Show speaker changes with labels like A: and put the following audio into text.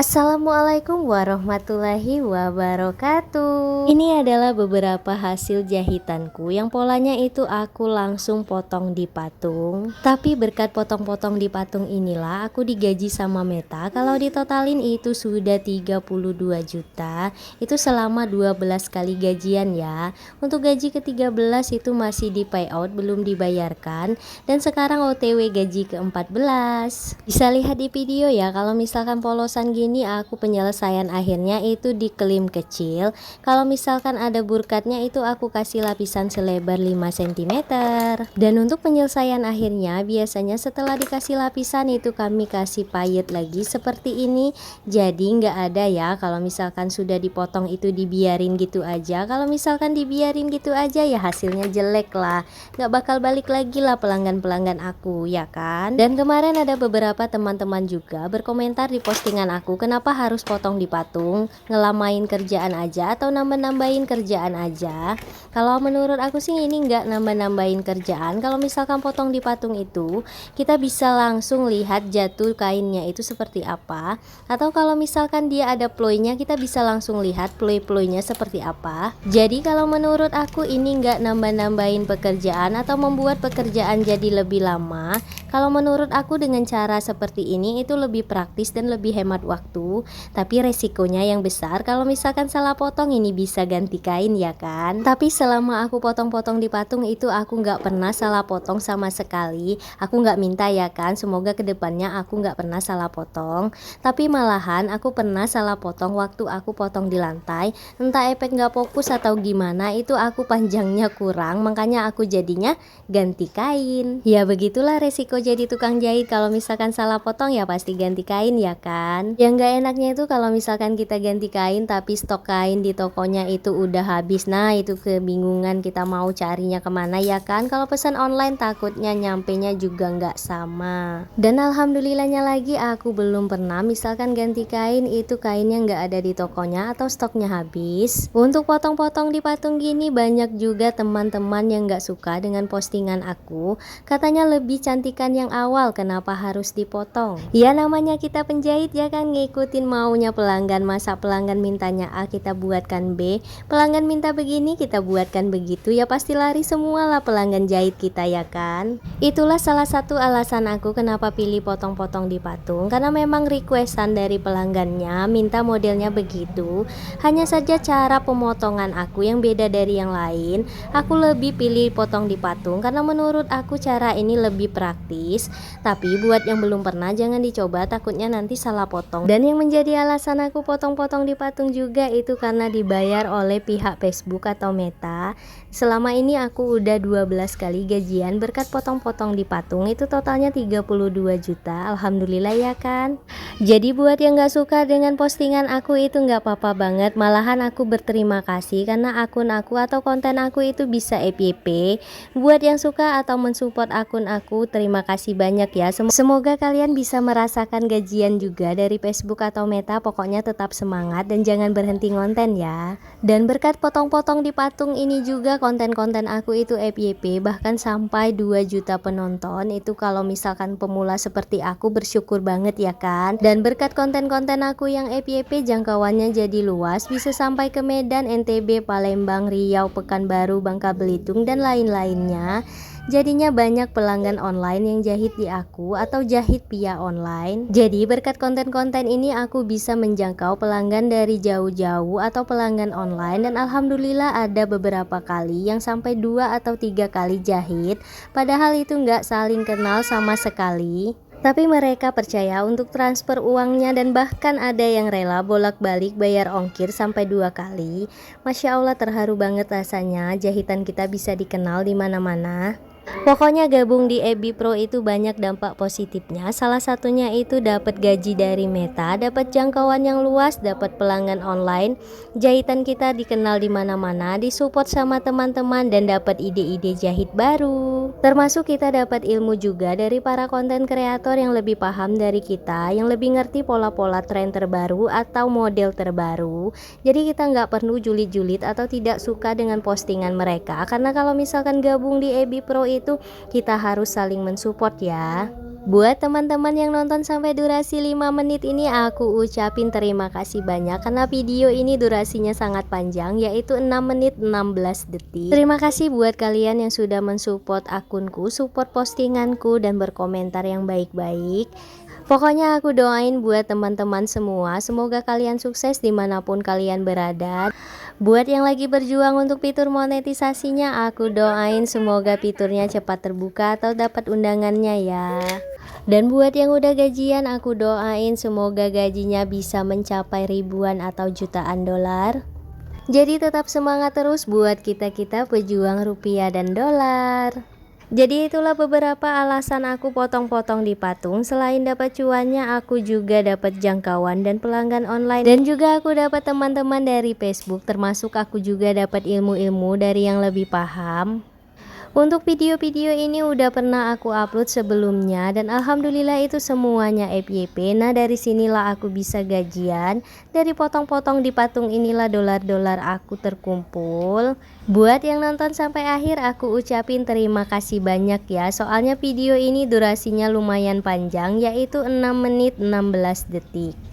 A: Assalamualaikum warahmatullahi wabarakatuh. Ini adalah beberapa hasil jahitanku yang polanya itu aku langsung potong di patung. Tapi berkat potong-potong di patung inilah aku digaji sama Meta. Kalau ditotalin itu sudah 32 juta. Itu selama 12 kali gajian ya. Untuk gaji ke-13 itu masih di payout, belum dibayarkan. Dan sekarang OTW gaji ke-14. Bisa lihat di video ya, kalau misalkan polosan gini aku penyelesaian akhirnya itu di klaim kecil. Kalau misalkan ada burkatnya itu aku kasih lapisan selebar 5 cm. Dan untuk penyelesaian akhirnya biasanya setelah dikasih lapisan itu kami kasih payet lagi seperti ini. Jadi nggak ada ya kalau misalkan sudah dipotong itu dibiarin gitu aja. Kalau misalkan dibiarin gitu aja ya hasilnya jelek lah, nggak bakal balik lagi lah pelanggan-pelanggan aku ya kan. Dan kemarin ada beberapa teman-teman juga berkomentar di postingan aku, kenapa harus potong di patung, ngelamain kerjaan aja atau nambah-nambahin kerjaan aja. Kalau menurut aku sih ini nggak nambah-nambahin kerjaan. Kalau misalkan potong di patung itu kita bisa langsung lihat jatuh kainnya itu seperti apa, atau kalau misalkan dia ada ploynya kita bisa langsung lihat ploy-ploynya seperti apa. Jadi kalau menurut aku ini nggak nambah-nambahin pekerjaan atau membuat pekerjaan jadi lebih lama. Kalau menurut aku dengan cara seperti ini itu lebih praktis dan lebih hemat waktu, tapi resikonya yang besar kalau misalkan salah potong ini bisa ganti kain ya kan. Tapi selama aku potong-potong di patung itu aku nggak pernah salah potong sama sekali. Aku nggak minta ya kan, semoga kedepannya aku nggak pernah salah potong. Tapi malahan aku pernah salah potong waktu aku potong di lantai, entah efek nggak fokus atau gimana, itu aku panjangnya kurang, makanya aku jadinya ganti kain. Ya begitulah resiko jadi tukang jahit, kalau misalkan salah potong ya pasti ganti kain ya kan. Yang gak enaknya itu kalau misalkan kita ganti kain tapi stok kain di tokonya itu udah habis, nah itu kebingungan kita mau carinya kemana ya kan. Kalau pesan online takutnya nyampenya juga nggak sama. Dan alhamdulillahnya lagi aku belum pernah misalkan ganti kain itu kainnya nggak ada di tokonya atau stoknya habis. Untuk potong-potong di patung gini banyak juga teman-teman yang nggak suka dengan postingan aku, katanya lebih cantikan yang awal, kenapa harus dipotong. Ya namanya kita penjahit ya kan, ngikutin maunya pelanggan, masa pelanggan mintanya A kita buatkan B, pelanggan minta begini kita buatkan begitu, ya pasti lari semua lah pelanggan jahit kita ya kan. Itulah salah satu alasan aku kenapa pilih potong-potong di patung, karena memang requestan dari pelanggannya minta modelnya begitu. Hanya saja cara pemotongan aku yang beda dari yang lain, aku lebih pilih potong di patung karena menurut aku cara ini lebih praktis. Tapi buat yang belum pernah jangan dicoba, takutnya nanti salah potong. Dan yang menjadi alasan aku potong-potong di patung juga itu karena dibayar oleh pihak Facebook atau Meta. Selama ini aku udah 12 kali gajian berkat potong-potong di patung, itu totalnya 32 juta. Alhamdulillah ya kan. Jadi buat yang gak suka dengan postingan aku itu gak apa-apa banget, malahan aku berterima kasih karena akun aku atau konten aku itu bisa FYP. Buat yang suka atau mensupport akun aku, terima kasih banyak ya. Semoga kalian bisa merasakan gajian juga dari Facebook atau Meta. Pokoknya tetap semangat dan jangan berhenti ngonten ya. Dan berkat potong-potong di patung ini juga konten-konten aku itu FYP, bahkan sampai 2 juta penonton. Itu kalau misalkan pemula seperti aku bersyukur banget ya kan. Dan berkat konten-konten aku yang FYP jangkauannya jadi luas, bisa sampai ke Medan, NTB, Palembang, Riau, Pekanbaru, Bangka Belitung dan lain-lainnya. Jadinya banyak pelanggan online yang jahit di aku atau jahit via online. Jadi berkat konten-konten ini aku bisa menjangkau pelanggan dari jauh-jauh atau pelanggan online. Dan alhamdulillah ada beberapa kali yang sampai 2 atau 3 kali jahit, padahal itu nggak saling kenal sama sekali. Tapi mereka percaya untuk transfer uangnya dan bahkan ada yang rela bolak-balik bayar ongkir sampai 2 kali. Masya Allah, terharu banget rasanya jahitan kita bisa dikenal di mana-mana. Pokoknya gabung di EB Pro itu banyak dampak positifnya. Salah satunya itu dapat gaji dari Meta, dapat jangkauan yang luas, dapat pelanggan online, jahitan kita dikenal di mana-mana, disupport sama teman-teman dan dapat ide-ide jahit baru. Termasuk kita dapat ilmu juga dari para konten kreator yang lebih paham dari kita, yang lebih ngerti pola-pola tren terbaru atau model terbaru. Jadi kita nggak perlu julid-julid atau tidak suka dengan postingan mereka, karena kalau misalkan gabung di EB Pro itu kita harus saling mensupport ya. Buat teman-teman yang nonton sampai durasi 5 menit ini aku ucapin terima kasih banyak karena video ini durasinya sangat panjang, yaitu 6 menit 16 detik. Terima kasih buat kalian yang sudah mensupport akunku, support postinganku, dan berkomentar yang baik-baik. Pokoknya aku doain buat teman-teman semua, semoga kalian sukses dimanapun kalian berada. Buat yang lagi berjuang untuk fitur monetisasinya, aku doain semoga fiturnya cepat terbuka atau dapat undangannya ya. Dan buat yang udah gajian, aku doain semoga gajinya bisa mencapai ribuan atau jutaan dolar. Jadi tetap semangat terus buat kita-kita pejuang rupiah dan dolar. Jadi itulah beberapa alasan aku potong-potong di patung. Selain dapat cuannya, aku juga dapat jangkauan dan pelanggan online, dan juga aku dapat teman-teman dari Facebook, termasuk aku juga dapat ilmu-ilmu dari yang lebih paham. Untuk video-video ini udah pernah aku upload sebelumnya dan alhamdulillah itu semuanya FYP. Nah dari sinilah aku bisa gajian, dari potong-potong di patung inilah dolar-dolar aku terkumpul. Buat yang nonton sampai akhir aku ucapin terima kasih banyak ya. Soalnya video ini durasinya lumayan panjang, yaitu 6 menit 16 detik.